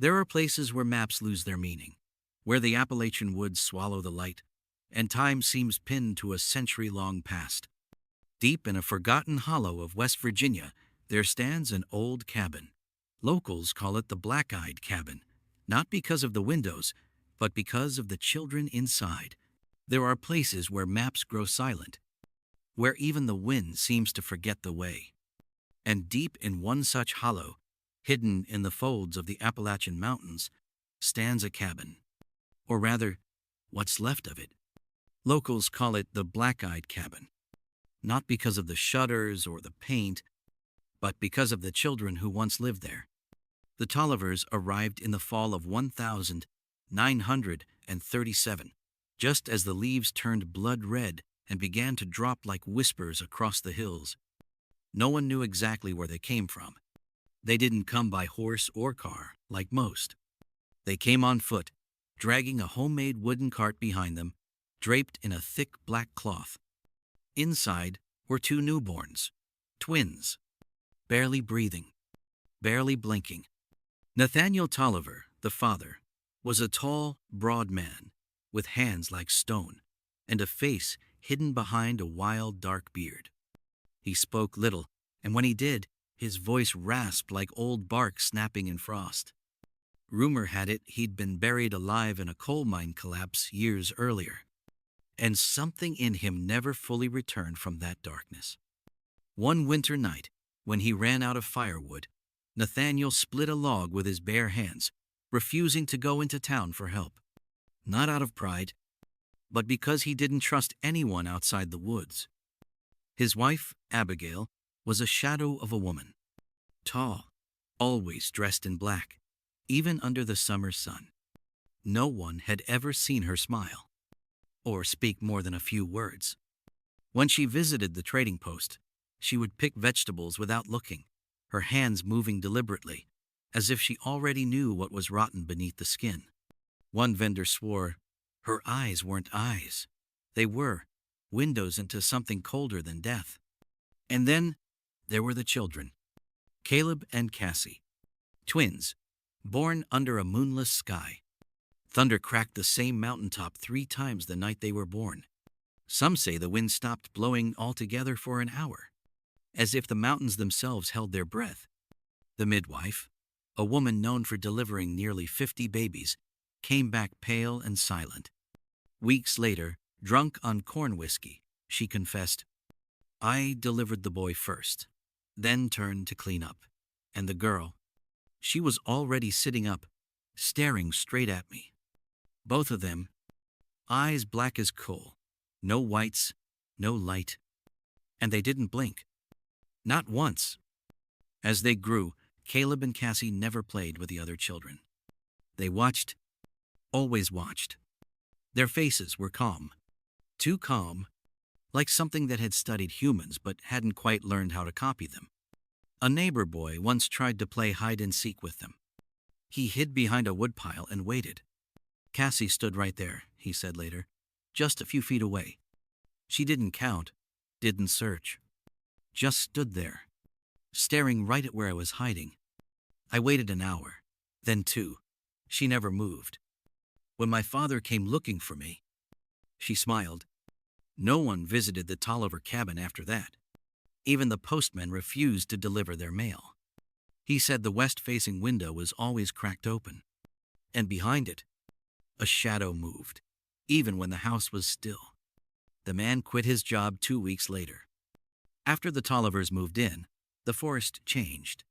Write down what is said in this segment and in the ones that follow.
There are places where maps lose their meaning, where the Appalachian woods swallow the light, and time seems pinned to a century-long past. Deep in a forgotten hollow of West Virginia, there stands an old cabin. Locals call it the Black-Eyed Cabin, not because of the windows, but because of the children inside. There are places where maps grow silent, where even the wind seems to forget the way. And deep in one such hollow, hidden in the folds of the Appalachian Mountains, stands a cabin. Or rather, what's left of it. Locals call it the Black-Eyed Cabin, not because of the shutters or the paint, but because of the children who once lived there. The Tollivers arrived in the fall of 1937, just as the leaves turned blood red and began to drop like whispers across the hills. No one knew exactly where they came from. They didn't come by horse or car, like most. They came on foot, dragging a homemade wooden cart behind them, draped in a thick black cloth. Inside were two newborns, twins, barely breathing, barely blinking. Nathaniel Tolliver, the father, was a tall, broad man with hands like stone and a face hidden behind a wild, dark beard. He spoke little, and when he did, his voice rasped like old bark snapping in frost. Rumor had it he'd been buried alive in a coal mine collapse years earlier, and something in him never fully returned from that darkness. One winter night, when he ran out of firewood, Nathaniel split a log with his bare hands, refusing to go into town for help. Not out of pride, but because he didn't trust anyone outside the woods. His wife, Abigail, was a shadow of a woman, tall, always dressed in black, even under the summer sun. No one had ever seen her smile, or speak more than a few words. When she visited the trading post, she would pick vegetables without looking, her hands moving deliberately, as if she already knew what was rotten beneath the skin. One vendor swore her eyes weren't eyes. They were windows into something colder than death. And then there were the children, Caleb and Cassie, twins, born under a moonless sky. Thunder cracked the same mountaintop 3 times the night they were born. Some say the wind stopped blowing altogether for an hour, as if the mountains themselves held their breath. The midwife, a woman known for delivering nearly 50 babies, came back pale and silent. Weeks later, drunk on corn whiskey, she confessed, "I delivered the boy first, then turned to clean up. And the girl, she was already sitting up, staring straight at me. Both of them, eyes black as coal, no whites, no light. And they didn't blink. Not once." As they grew, Caleb and Cassie never played with the other children. They watched, always watched. Their faces were calm. Too calm, like something that had studied humans but hadn't quite learned how to copy them. A neighbor boy once tried to play hide-and-seek with them. He hid behind a woodpile and waited. "Cassie stood right there," he said later, "just a few feet away. She didn't count, didn't search. Just stood there, staring right at where I was hiding. I waited an hour, then 2. She never moved. When my father came looking for me," she smiled, "no one visited the Tolliver cabin after that. Even the postman refused to deliver their mail. He said the west-facing window was always cracked open, and behind it, a shadow moved, even when the house was still." The man quit his job 2 weeks later. After the Tollivers moved in, the forest changed.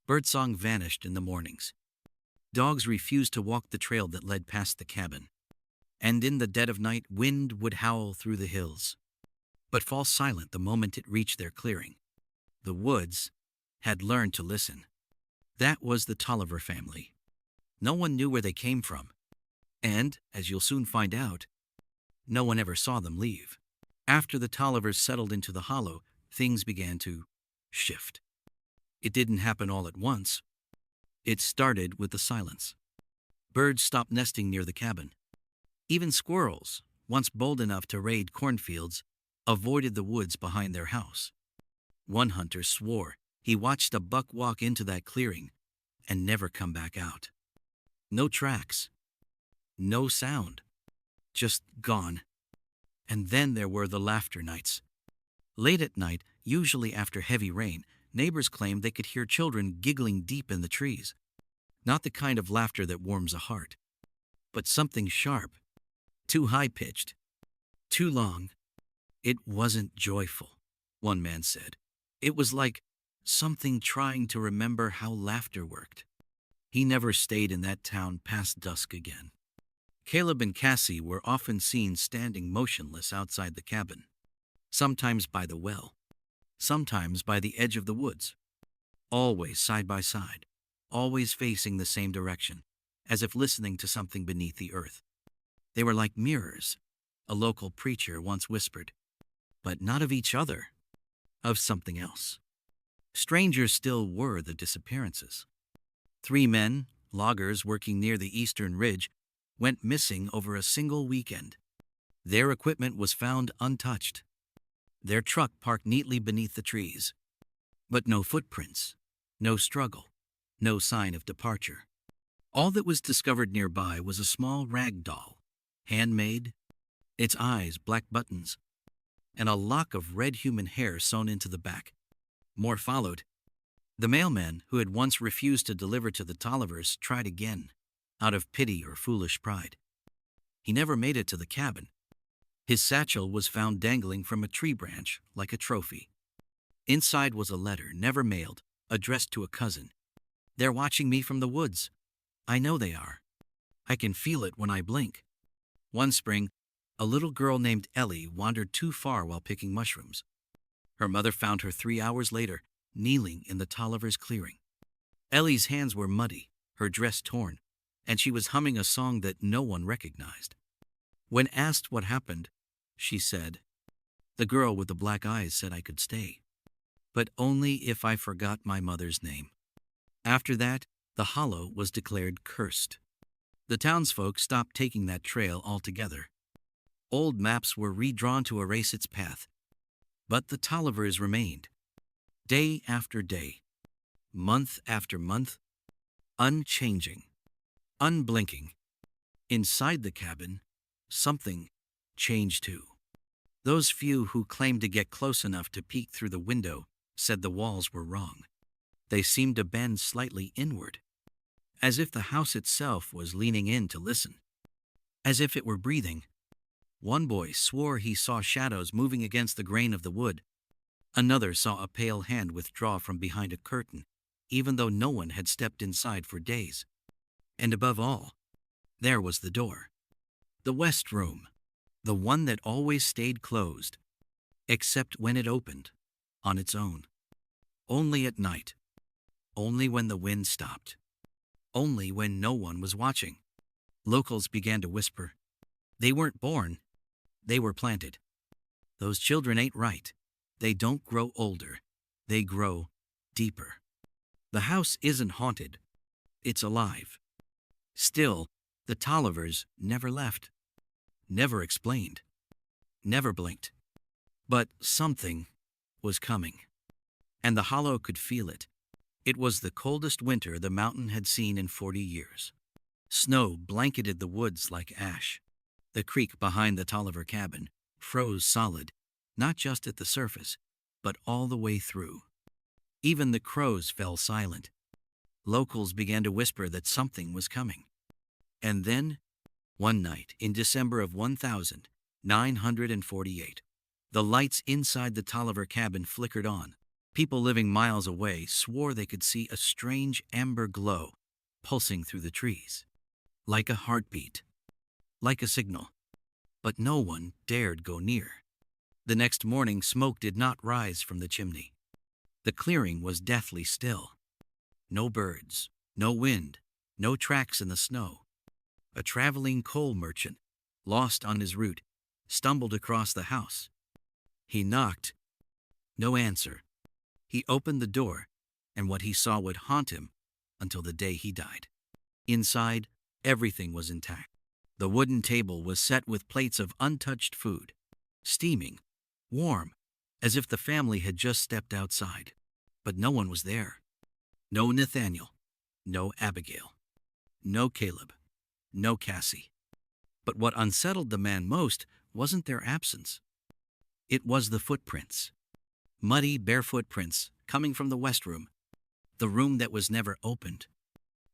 Birdsong vanished in the mornings. Dogs refused to walk the trail that led past the cabin. And in the dead of night, wind would howl through the hills, but fall silent the moment it reached their clearing. The woods had learned to listen. That was the Tolliver family. No one knew where they came from. And, as you'll soon find out, no one ever saw them leave. After the Tollivers settled into the hollow, things began to shift. It didn't happen all at once. It started with the silence. Birds stopped nesting near the cabin. Even squirrels, once bold enough to raid cornfields, avoided the woods behind their house. One hunter swore he watched a buck walk into that clearing and never come back out. No tracks. No sound. Just gone. And then there were the laughter nights. Late at night, usually after heavy rain, neighbors claimed they could hear children giggling deep in the trees. Not the kind of laughter that warms a heart, but something sharp, too high-pitched, too long. It wasn't joyful, one man said. It was like something trying to remember how laughter worked. He never stayed in that town past dusk again. Caleb and Cassie were often seen standing motionless outside the cabin, sometimes by the well, sometimes by the edge of the woods, always side by side, always facing the same direction, as if listening to something beneath the earth. They were like mirrors, a local preacher once whispered, but not of each other, of something else. Strangers still were the disappearances. 3 men, loggers working near the eastern ridge, went missing over a single weekend. Their equipment was found untouched, their truck parked neatly beneath the trees. But no footprints, no struggle, no sign of departure. All that was discovered nearby was a small rag doll, handmade, its eyes black buttons, and a lock of red human hair sewn into the back. More followed. The mailman, who had once refused to deliver to the Tollivers, tried again, out of pity or foolish pride. He never made it to the cabin. His satchel was found dangling from a tree branch like a trophy. Inside was a letter, never mailed, addressed to a cousin. "They're watching me from the woods. I know they are. I can feel it when I blink." One spring, a little girl named Ellie wandered too far while picking mushrooms. Her mother found her 3 hours later, kneeling in the Tollivers' clearing. Ellie's hands were muddy, her dress torn, and she was humming a song that no one recognized. When asked what happened, she said, "The girl with the black eyes said I could stay, but only if I forgot my mother's name." After that, the hollow was declared cursed. The townsfolk stopped taking that trail altogether. Old maps were redrawn to erase its path, but the Tollivers remained. Day after day, month after month, unchanging, unblinking. Inside the cabin, something changed too. Those few who claimed to get close enough to peek through the window said the walls were wrong. They seemed to bend slightly inward, as if the house itself was leaning in to listen, as if it were breathing. One boy swore he saw shadows moving against the grain of the wood. Another saw a pale hand withdraw from behind a curtain, even though no one had stepped inside for days. And above all, there was the door. The west room, the one that always stayed closed, except when it opened, on its own. Only at night. Only when the wind stopped. Only when no one was watching. Locals began to whisper. They weren't born. They were planted. Those children ain't right. They don't grow older. They grow deeper. The house isn't haunted. It's alive. Still, the Tollivers never left. Never explained. Never blinked. But something was coming. And the hollow could feel it. It was the coldest winter the mountain had seen in 40 years. Snow blanketed the woods like ash. The creek behind the Tolliver cabin froze solid, not just at the surface, but all the way through. Even the crows fell silent. Locals began to whisper that something was coming. And then, one night in December of 1948, the lights inside the Tolliver cabin flickered on. People living miles away swore they could see a strange amber glow pulsing through the trees, like a heartbeat, like a signal. But no one dared go near. The next morning, smoke did not rise from the chimney. The clearing was deathly still. No birds, no wind, no tracks in the snow. A traveling coal merchant, lost on his route, stumbled across the house. He knocked. No answer. He opened the door, and what he saw would haunt him until the day he died. Inside, everything was intact. The wooden table was set with plates of untouched food, steaming, warm, as if the family had just stepped outside. But no one was there. No Nathaniel, no Abigail. No Caleb. No Cassie. But what unsettled the man most wasn't their absence. It was the footprints. Muddy, bare footprints coming from the west room, the room that was never opened,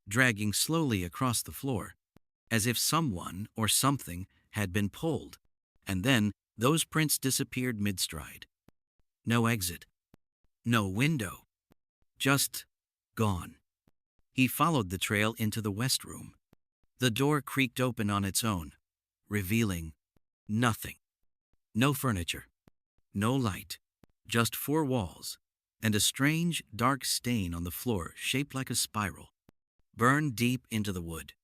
dragging slowly across the floor, as if someone or something had been pulled, and then those prints disappeared mid-stride. No exit. No window. Just gone. He followed the trail into the west room. The door creaked open on its own, revealing nothing. No furniture. No light. Just four walls, and a strange, dark stain on the floor shaped like a spiral, burned deep into the wood.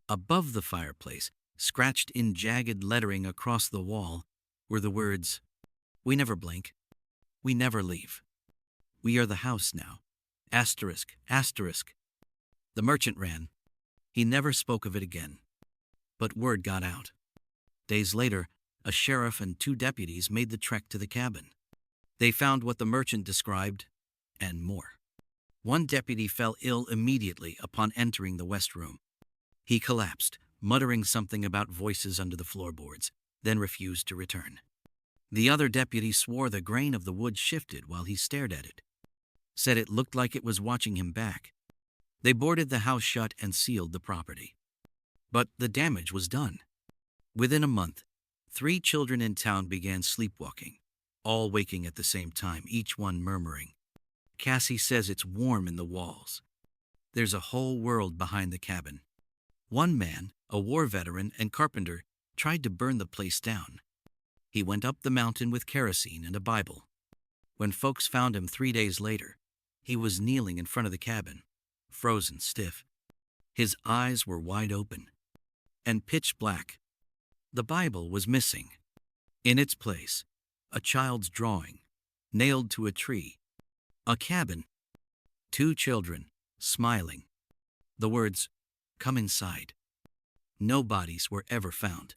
Above the fireplace, scratched in jagged lettering across the wall, were the words, "We never blink. We never leave. We are the house now. Asterisk, asterisk." The merchant ran. He never spoke of it again. But word got out. Days later, a sheriff and 2 deputies made the trek to the cabin. They found what the merchant described, and more. One deputy fell ill immediately upon entering the west room. He collapsed, muttering something about voices under the floorboards, then refused to return. The other deputy swore the grain of the wood shifted while he stared at it, said it looked like it was watching him back. They boarded the house shut and sealed the property. But the damage was done. Within a month, 3 children in town began sleepwalking, all waking at the same time, each one murmuring, "Cassie says it's warm in the walls. There's a whole world behind the cabin." One man, a war veteran and carpenter, tried to burn the place down. He went up the mountain with kerosene and a Bible. When folks found him 3 days later, he was kneeling in front of the cabin, frozen stiff. His eyes were wide open and pitch black. The Bible was missing. In its place, a child's drawing, nailed to a tree. A cabin. 2 children, smiling. The words, "Come inside." No bodies were ever found.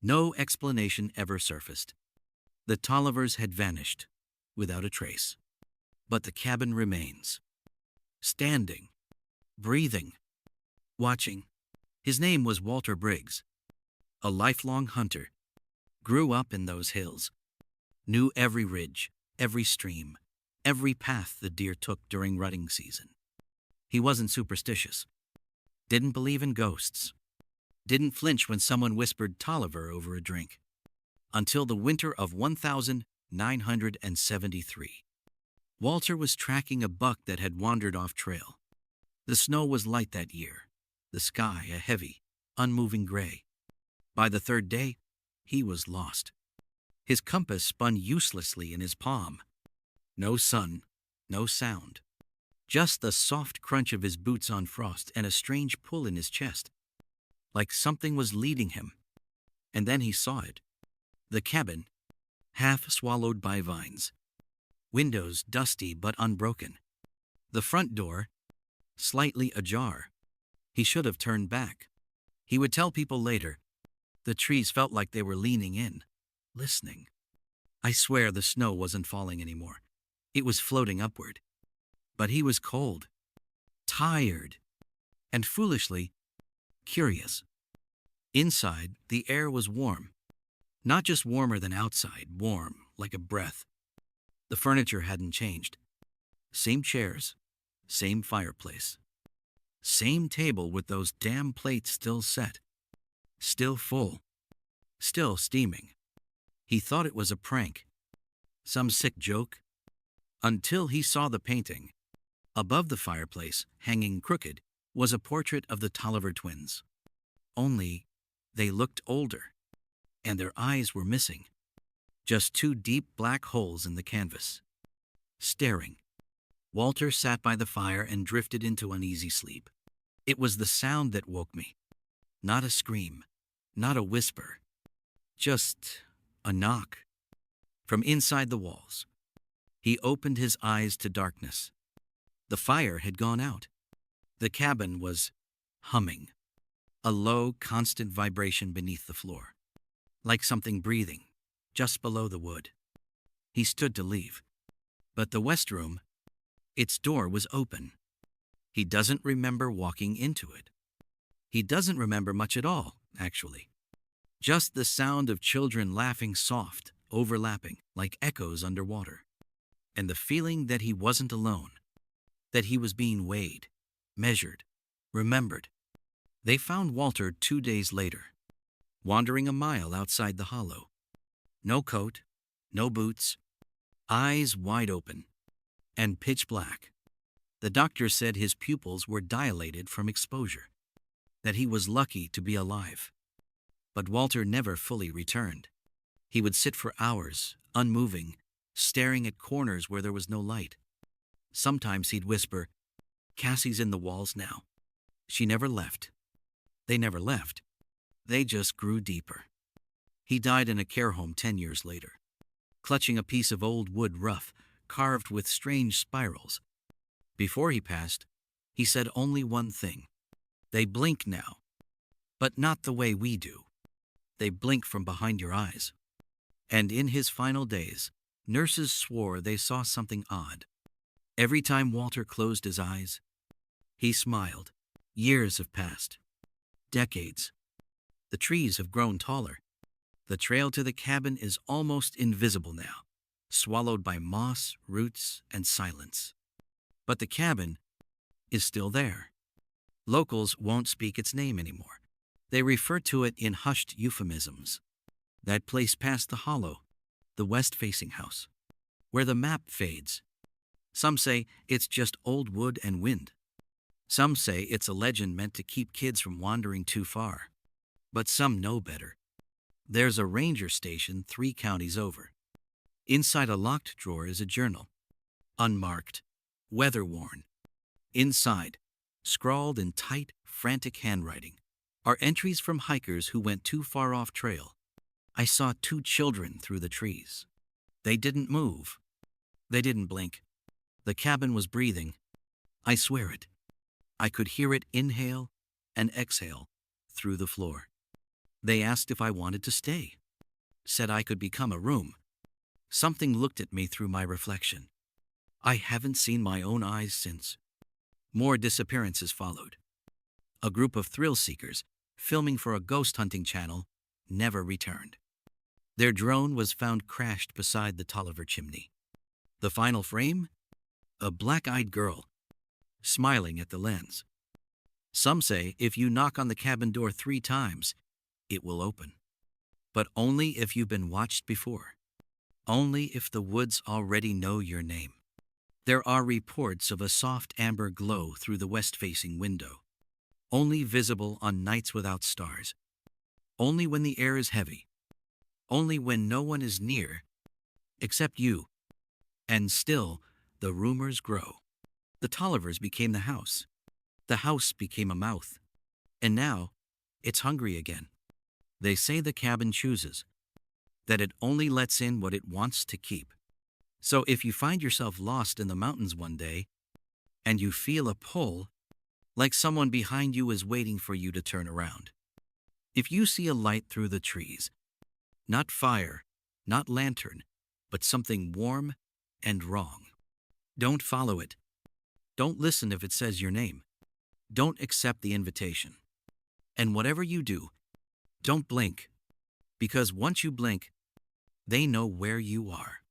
No explanation ever surfaced. The Tollivers had vanished, without a trace. But the cabin remains. Standing. Breathing. Watching. His name was Walter Briggs. A lifelong hunter. Grew up in those hills. Knew every ridge, every stream, every path the deer took during rutting season. He wasn't superstitious. Didn't believe in ghosts. Didn't flinch when someone whispered Tolliver over a drink. Until the winter of 1973. Walter was tracking a buck that had wandered off trail. The snow was light that year, the sky a heavy, unmoving gray. By the 3rd day, he was lost. His compass spun uselessly in his palm. No sun, no sound. Just the soft crunch of his boots on frost and a strange pull in his chest, like something was leading him. And then he saw it. The cabin, half swallowed by vines. Windows dusty but unbroken. The front door, slightly ajar. He should have turned back. He would tell people later. The trees felt like they were leaning in, listening. I swear the snow wasn't falling anymore. It was floating upward. But he was cold, tired, and foolishly curious. Inside, the air was warm. Not just warmer than outside, warm like a breath. The furniture hadn't changed. Same chairs, same fireplace. Same table with those damn plates still set. Still full. Still steaming. He thought it was a prank. Some sick joke. Until he saw the painting. Above the fireplace, hanging crooked, was a portrait of the Tolliver twins. Only, they looked older. And their eyes were missing. Just 2 deep black holes in the canvas. Staring. Walter sat by the fire and drifted into uneasy sleep. It was the sound that woke me. Not a scream. Not a whisper. Just a knock. From inside the walls. He opened his eyes to darkness. The fire had gone out. The cabin was humming. A low, constant vibration beneath the floor. Like something breathing, just below the wood. He stood to leave. But the west room, its door was open. He doesn't remember walking into it. He doesn't remember much at all, actually. Just the sound of children laughing soft, overlapping, like echoes underwater. And the feeling that he wasn't alone, that he was being weighed, measured, remembered. They found Walter 2 days later, wandering a mile outside the hollow. No coat, no boots, eyes wide open, and pitch black. The doctor said his pupils were dilated from exposure, that he was lucky to be alive. But Walter never fully returned. He would sit for hours, unmoving, staring at corners where there was no light. Sometimes he'd whisper, "Cassie's in the walls now." She never left. They never left. They just grew deeper. He died in a care home 10 years later, clutching a piece of old wood rough carved with strange spirals. Before he passed, he said only one thing. "They blink now, but not the way we do. They blink from behind your eyes." And in his final days, nurses swore they saw something odd. Every time Walter closed his eyes, he smiled. Years have passed. Decades. The trees have grown taller. The trail to the cabin is almost invisible now, swallowed by moss, roots, and silence. But the cabin is still there. Locals won't speak its name anymore. They refer to it in hushed euphemisms. That place past the hollow, the west-facing house, where the map fades. Some say it's just old wood and wind. Some say it's a legend meant to keep kids from wandering too far. But some know better. There's a ranger station 3 counties over. Inside a locked drawer is a journal, unmarked, weather-worn. Inside, scrawled in tight, frantic handwriting, are entries from hikers who went too far off trail. "I saw 2 children through the trees. They didn't move. They didn't blink. The cabin was breathing. I swear it. I could hear it inhale and exhale through the floor. They asked if I wanted to stay. Said I could become a room. Something looked at me through my reflection. I haven't seen my own eyes since." More disappearances followed. A group of thrill-seekers, filming for a ghost hunting channel, never returned. Their drone was found crashed beside the Tolliver chimney. The final frame? A black-eyed girl, smiling at the lens. Some say if you knock on the cabin door 3 times, it will open. But only if you've been watched before. Only if the woods already know your name. There are reports of a soft amber glow through the west-facing window, only visible on nights without stars, only when the air is heavy, only when no one is near, except you. And still, the rumors grow. The Tollivers became the house became a mouth, and now it's hungry again. They say the cabin chooses, that it only lets in what it wants to keep. So if you find yourself lost in the mountains one day, and you feel a pull, like someone behind you is waiting for you to turn around. If you see a light through the trees, not fire, not lantern, but something warm and wrong, don't follow it. Don't listen if it says your name. Don't accept the invitation. And whatever you do, don't blink, because once you blink, they know where you are.